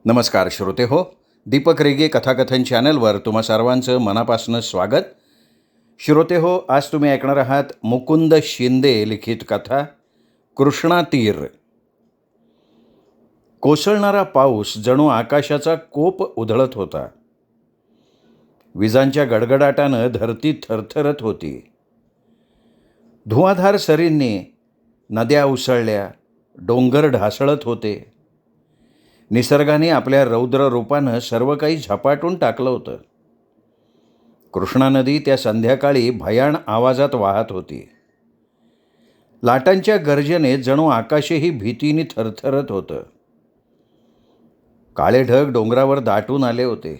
नमस्कार श्रोते हो. दीपक रेगे कथाकथन चॅनलवर तुम्हा सर्वांचं मनापासून स्वागत. श्रोते हो, आज तुम्ही ऐकणार आहात मुकुंद शिंदे लिखित कथा कृष्णा तीर. कोसळणारा पाऊस जणू आकाशाचा कोप उधळत होता. विजांच्या गडगडाटानं धरती थरथरत होती. धुवाधार सरींनी नद्या उसळल्या, डोंगर ढासळत होते. निसर्गाने आपल्या रौद्र रूपानं सर्व काही झपाटून टाकलं होतं. कृष्णा नदी त्या संध्याकाळी भयाण आवाजात वाहत होती. लाटांच्या गर्जनेत जणू आकाशही भीतीने थरथरत होतं. काळे ढग डोंगरावर दाटून आले होते.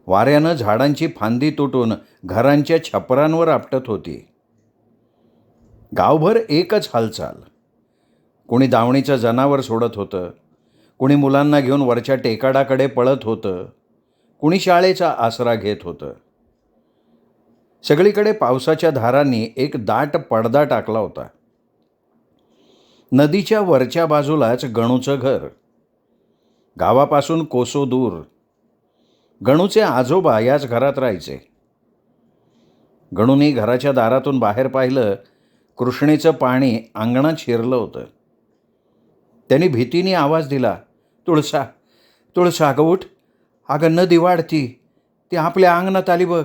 वाऱ्यानं झाडांची फांदी तुटून घरांच्या छपरांवर आपटत होती. गावभर एकच हालचाल. कोणी दावणीचं जनावर सोडत होतं, कुणी मुलांना घेऊन वरच्या टेकाडाकडे पळत होतं, कुणी शाळेचा आसरा घेत होतं. सगळीकडे पावसाच्या धारांनी एक दाट पडदा टाकला होता. नदीच्या वरच्या बाजूलाच गणूचं घर, गावापासून कोसो दूर. गणूचे आजोबा याच घरात राहायचे. गणूने घराच्या दारातून बाहेर पाहिलं. कृष्णेचं पाणी अंगणात शिरलं होतं. त्यांनी भीतीने आवाज दिला, तुळसा, तुळसा, अगं उठ, अगं नदी वाढती, ती आपल्या अंगणात आली बघ.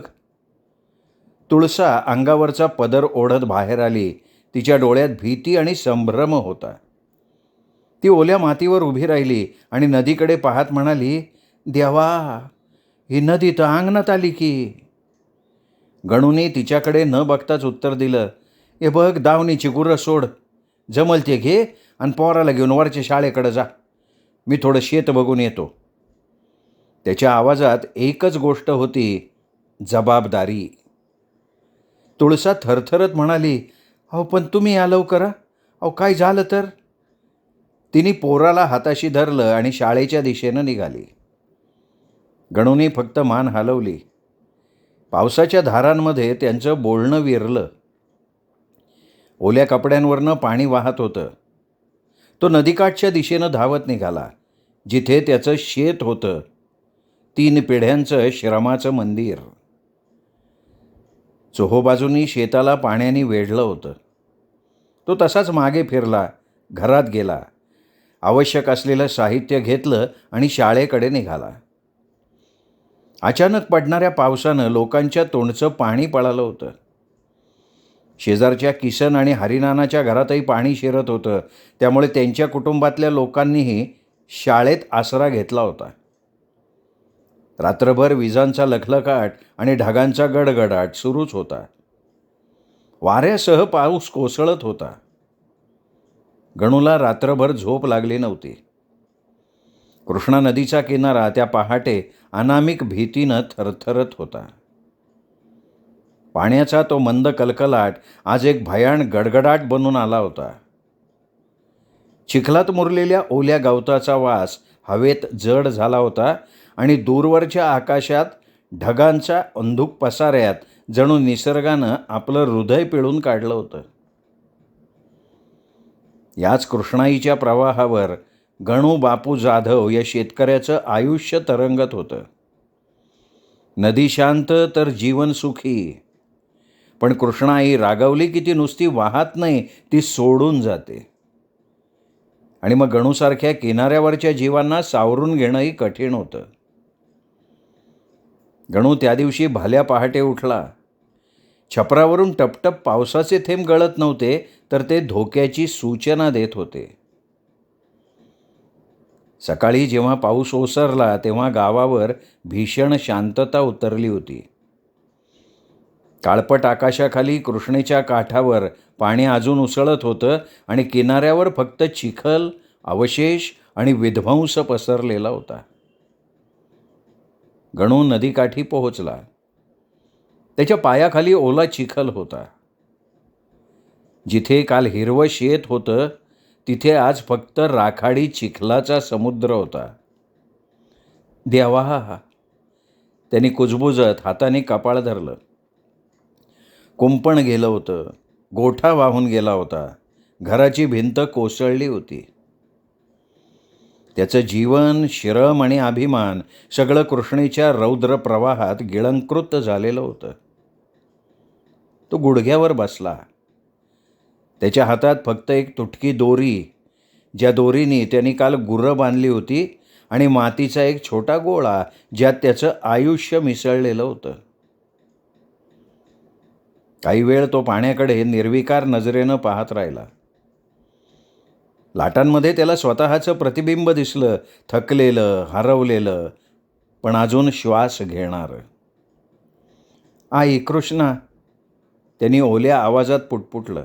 तुळसा अंगावरचा पदर ओढत बाहेर आली. तिच्या डोळ्यात भीती आणि संभ्रम होता. ती ओल्या मातीवर उभी राहिली आणि नदीकडे पाहत म्हणाली, देवा, ही नदी तर अंगणात आली की. गणूने तिच्याकडे न बघताच उत्तर दिलं, ए बघ, दावणीची गुरं सोड, जमल ते घे आणि पोराला घेऊन वरच्या शाळेकडे जा. मी थोडं शेत बघून येतो. त्याच्या आवाजात एकच गोष्ट होती, जबाबदारी. तुळसा थरथरत म्हणाली, अहो पण तुम्ही या लवकर, अहो काय झालं तर. तिने पोराला हाताशी धरलं आणि शाळेच्या दिशेनं निघाली. गणूने फक्त मान हलवली. पावसाच्या धारांमध्ये त्यांचं बोलणं विरलं. ओल्या कपड्यांवरनं पाणी वाहत होतं. तो नदीकाठच्या दिशेनं धावत निघाला, जिथे त्याचं शेत होतं, 3 पिढ्यांचं श्रमाचं मंदिर. चोहोबाजूंनी शेताला पाण्याने वेढलं होतं. तो तसाच मागे फिरला, घरात गेला, आवश्यक असलेलं साहित्य घेतलं आणि शाळेकडे निघाला. अचानक पडणाऱ्या पावसानं लोकांच्या तोंडचं पाणी पळालं होतं. शेजारच्या किसन आणि हरिनानाच्या घरातही पाणी शिरत होतं. त्यामुळे त्यांच्या कुटुंबातल्या लोकांनीही शाळेत आसरा घेतला होता. रात्रभर विजांचा लखलखाट आणि ढगांचा गडगडाट सुरूच होता. वाऱ्यासह पाऊस कोसळत होता. गणूला रात्रभर झोप लागली नव्हती. कृष्णा नदीचा किनारा त्या पहाटे अनामिक भीतीनं थरथरत होता. पाण्याचा तो मंद कलकलाट आज एक भयाण गडगडाट बनून आला होता. चिखलात मुरलेल्या ओल्या गवताचा वास हवेत जड झाला होता आणि दूरवरच्या आकाशात ढगांच्या अंधुक पसाऱ्यात जणू निसर्गानं आपलं हृदय पिळून काढलं होतं. याच कृष्णाईच्या प्रवाहावर गणू बापू जाधव या शेतकऱ्याचं आयुष्य तरंगत होतं. नदी शांत तर जीवन सुखी. पण कृष्णाई रागावली की ती नुसती वाहत नाही, ती सोडून जाते. आणि मग गणूसारख्या किनाऱ्यावरच्या जीवांना सावरून घेणंही कठीण होतं. गणू त्या दिवशी भल्या पहाटे उठला. छपरावरून टपटप पावसाचे थेंब गळत नव्हते, तर ते धोक्याची सूचना देत होते. सकाळी जेव्हा पाऊस ओसरला तेव्हा गावावर भीषण शांतता उतरली होती. काळपट आकाशाखाली कृष्णेच्या काठावर पाणी अजून उसळत होतं आणि किनाऱ्यावर फक्त चिखल, अवशेष आणि विध्वंस पसरलेला होता. गणू नदीकाठी पोहोचला. त्याच्या पायाखाली ओला चिखल होता. जिथे काल हिरवं शेत होतं, तिथे आज फक्त राखाडी चिखलाचा समुद्र होता. देवा, त्यांनी कुजबुजत हाताने कपाळ धरलं. कुंपण गेलं होतं, गोठा वाहून गेला होता, घराची भिंत कोसळली होती. त्याचं जीवन, श्रम आणि अभिमान सगळं कृष्णेच्या रौद्र प्रवाहात गिळंकृत झालेलं होतं. तो गुडघ्यावर बसला. त्याच्या हातात फक्त एक तुटकी दोरी, ज्या दोरीने त्यांनी काल गुरं बांधली होती, आणि मातीचा एक छोटा गोळा, ज्यात त्याचं आयुष्य मिसळलेलं होतं. काही वेळ तो पाण्याकडे निर्विकार नजरेनं पाहत राहिला. लाटांमध्ये त्याला स्वतःचं प्रतिबिंब दिसलं, थकलेलं, हरवलेलं, पण अजून श्वास घेणारं. आई कृष्णा, त्यांनी ओल्या आवाजात पुटपुटलं.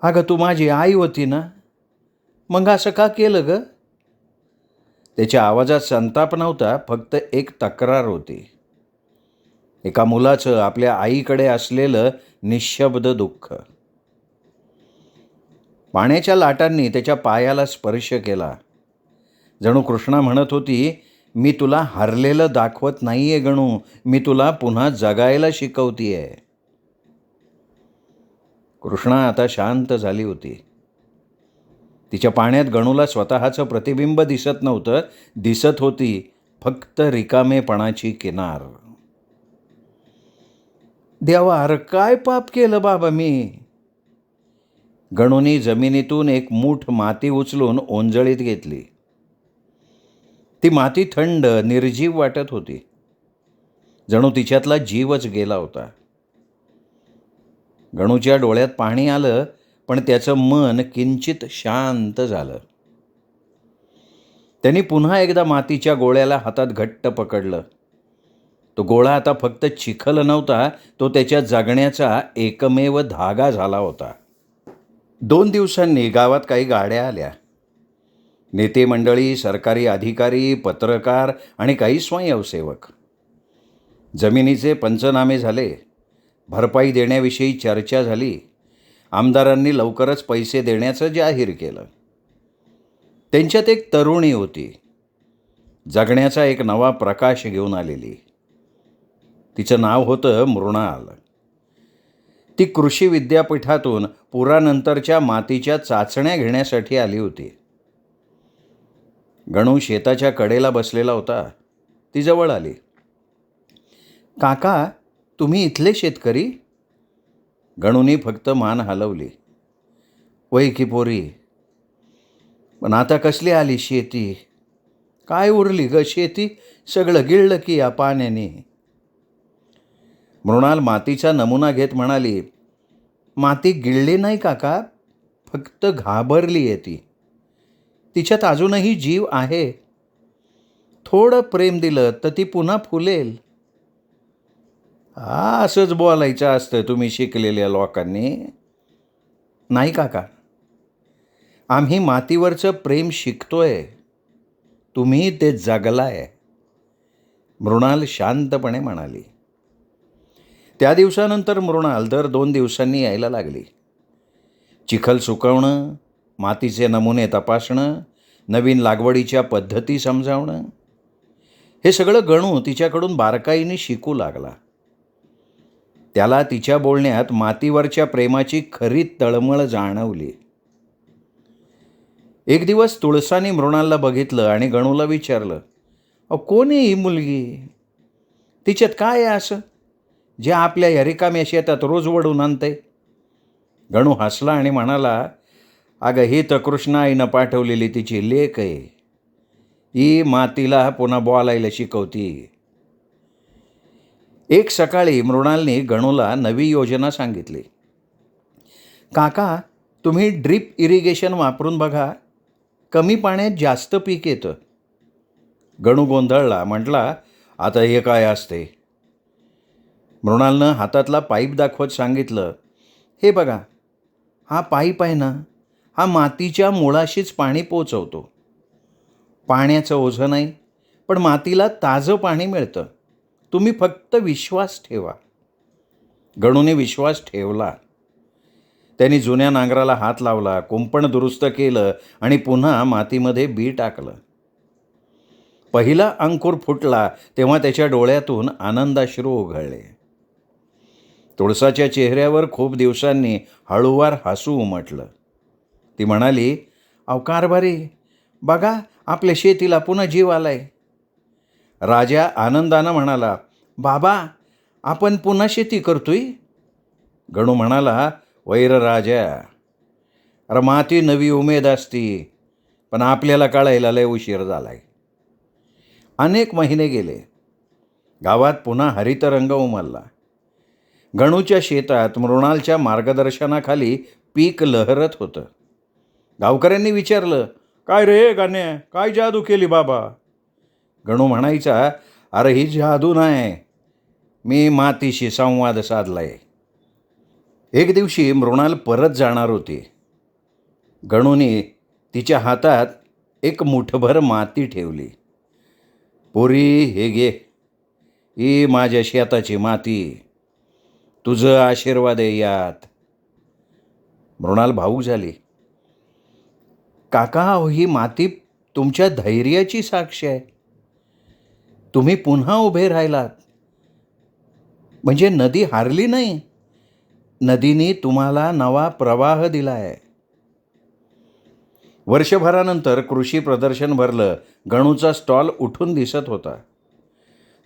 अगं, तू माझी आई होती ना, मग असं का केलं ग? त्याच्या आवाजात संताप नव्हता, फक्त एक तक्रार होती. एका मुलाचं आपल्या आईकडे असलेलं निःशब्द दुःख. पाण्याच्या लाटांनी त्याच्या पायाला स्पर्श केला. जणू कृष्णा म्हणत होती, मी तुला हरलेलं दाखवत नाहीये गणू, मी तुला पुन्हा जगायला शिकवतीये. कृष्णा आता शांत झाली होती. तिच्या पाण्यात गणूला स्वतःचं प्रतिबिंब दिसत नव्हतं, दिसत होती फक्त रिकामेपणाची किनार. देवा, अरे काय पाप केलं बाबा मी? गणूनी जमिनीतून एक मूठ माती उचलून ओंजळीत घेतली. ती माती थंड, निर्जीव वाटत होती. जणू तिच्यातला जीवच गेला होता. गणूच्या डोळ्यात पाणी आलं, पण त्याचं मन किंचित शांत झालं. त्यांनी पुन्हा एकदा मातीच्या गोळ्याला हातात घट्ट पकडलं. तो गोळा आता फक्त चिखल नव्हता, तो त्याच्या जगण्याचा एकमेव धागा झाला होता. 2 दिवसांनी गावात काही गाड्या आल्या. नेते मंडळी, सरकारी अधिकारी, पत्रकार आणि काही स्वयंसेवक. जमिनीचे पंचनामे झाले. भरपाई देण्याविषयी चर्चा झाली. आमदारांनी लवकरच पैसे देण्याचं जाहीर केलं. त्यांच्यात एक तरुणी होती, जगण्याचा एक नवा प्रकाश घेऊन आलेली. तिचं नाव होतं मृणाल. ती कृषी विद्यापीठातून पुरानंतरच्या मातीच्या चाचण्या घेण्यासाठी आली होती. गणू शेताच्या कडेला बसलेला होता. ती जवळ आली. काका, तुम्ही इथले शेतकरी? गणूनी फक्त मान हलवली. वय की पोरी, पण आता कसली आली शेती? काय उरली ग शेती? सगळं गिळलं की या पाण्याने. मृणाल मातीचा नमुना घेत म्हणाली, माती गिळली नाही काका, फक्त घाबरली आहे ती. तिच्यात अजूनही जीव आहे. थोडं प्रेम दिलं तर ती पुन्हा फुलेल. असंच बोलायचं असतं तुम्ही शिकलेल्या लोकांनी. नाही काका, आम्ही मातीवरचं प्रेम शिकतोय, तुम्ही ते जगलाय, मृणाल शांतपणे म्हणाली. त्या दिवसानंतर मृणाल दर 2 दिवसांनी यायला लागली. चिखल सुकवणं, मातीचे नमुने तपासणं, नवीन लागवडीच्या पद्धती समजावणं, हे सगळं गणू तिच्याकडून बारकाईने शिकू लागला. त्याला तिच्या बोलण्यात मातीवरच्या प्रेमाची खरी तळमळ जाणवली. एक दिवस तुळसाने मृणालला बघितलं आणि गणूला विचारलं, कोण आहे ही मुलगी? तिच्यात काय आहे असं, जे आपल्या या रिकाम्या शेतात रोज वडून आणते? गणू हसला आणि म्हणाला, अगं, ही तर कृष्णाईनं पाठवलेली तिची लेक आहे. ही मातीला पुन्हा बोलायला शिकवती. एक सकाळी मृणालने गणूला नवी योजना सांगितली. काका, तुम्ही ड्रिप इरिगेशन वापरून बघा, कमी पाण्यात जास्त पीक येतं. गणू गोंधळला, म्हटला, आता हे काय असते? मृणालनं हातातला पाईप दाखवत सांगितलं, हे बघा, हा पाईप आहे ना, हा मातीच्या मुळाशीच पाणी पोचवतो. पाण्याचं ओझं नाही, पण मातीला ताजं पाणी मिळतं. तुम्ही फक्त विश्वास ठेवा. गणूने विश्वास ठेवला. त्यांनी जुन्या नांगराला हात लावला, कुंपण दुरुस्त केलं आणि पुन्हा मातीमध्ये बी टाकलं. पहिला अंकुर फुटला तेव्हा त्याच्या डोळ्यातून आनंदाश्रू उघळले. तुळसाच्या चेहऱ्यावर खूप दिवसांनी हळूवार हसू उमटलं. ती म्हणाली, कारभारी, बघा आपल्या शेतीला पुन्हा जीव आलाय. राजा आनंदानं म्हणाला, बाबा आपण पुन्हा शेती करतोय. गणू म्हणाला, वैर राजा, अरे माती नवी उमेद असती, पण आपल्याला कळायला लय उशीर झालाय. अनेक महिने गेले. गावात पुन्हा हरितरंग उमलला. गणूच्या शेतात मृणालच्या मार्गदर्शनाखाली पीक लहरत होतं. गावकऱ्यांनी विचारलं, काय रे गाण्या, काय जादू केली बाबा? गणू म्हणायचा, अरे ही जादू नाही, मी मातीशी संवाद साधलाय. एक दिवशी मृणाल परत जाणार होती. गणूने तिच्या हातात एक मुठभर माती ठेवली. पोरी, हे घे, ही माझ्या शेताची माती, तुझं आशीर्वाद आहे यात. मृणाल भावूक झाली. काका, ही माती तुमच्या धैर्याची साक्ष आहे. तुम्ही पुन्हा उभे राहिलात, म्हणजे नदी हारली नाही, नदीने तुम्हाला नवा प्रवाह दिला आहे. वर्षभरानंतर कृषी प्रदर्शन भरलं. गणूचा स्टॉल उठून दिसत होता.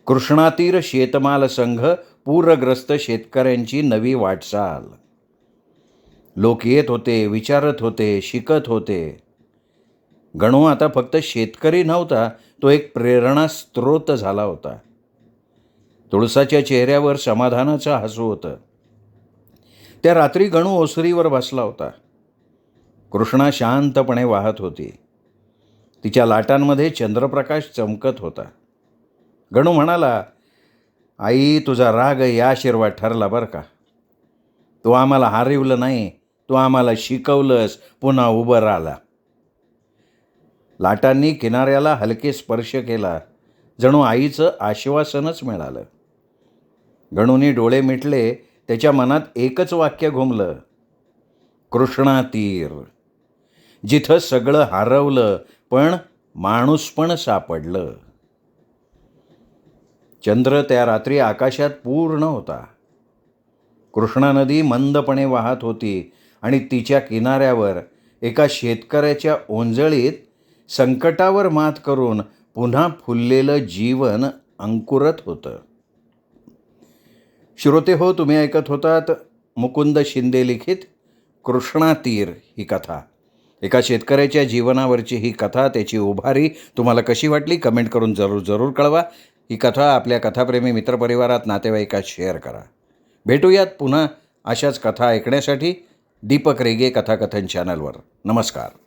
कृष्णातीर शेतमाल संघ, पूरग्रस्त शेतकऱ्यांची नवी वाटचाल. लोक येत होते, विचारत होते, शिकत होते. गणू आता फक्त शेतकरी नव्हता, तो एक प्रेरणा स्रोत झाला होता. तुळसाच्या चेहऱ्यावर समाधानाचं हसू होतं. त्या रात्री गणू ओसरीवर बसला होता. कृष्णा शांतपणे वाहत होती. तिच्या लाटांमध्ये चंद्रप्रकाश चमकत होता. गणू म्हणाला, आई तुझा राग या आशीर्वाद ठरला बरं का. तू आम्हाला हरवलं नाही, तू आम्हाला शिकवलंस, पुन्हा उभं राहिला. लाटांनी किनाऱ्याला हलके स्पर्श केला, जणू आईचं आश्वासनच मिळालं. गणूने डोळे मिटले. त्याच्या मनात एकच वाक्य घुमलं, कृष्णा तीर, जिथं सगळं हरवलं पण माणूस पण सापडलं. चंद्र त्या रात्री आकाशात पूर्ण होता. कृष्णा नदी मंदपणे वाहत होती आणि तिच्या किनाऱ्यावर एका शेतकऱ्याच्या ओंजळीत संकटावर मात करून पुन्हा फुललेलं जीवन अंकुरत होतं. श्रोते हो, तुम्ही ऐकत होतात मुकुंद शिंदे लिखित कृष्णा तीर ही कथा. एका शेतकऱ्याच्या जीवनावरची ही कथा, त्याची उभारी तुम्हाला कशी वाटली कमेंट करून जरूर कळवा. ही कथा आपल्या कथाप्रेमी मित्रपरिवारात, नातेवाईकात शेअर करा. भेटूयात पुन्हा अशाच कथा ऐकण्यासाठी दीपक रेगे कथाकथन चॅनलवर. नमस्कार.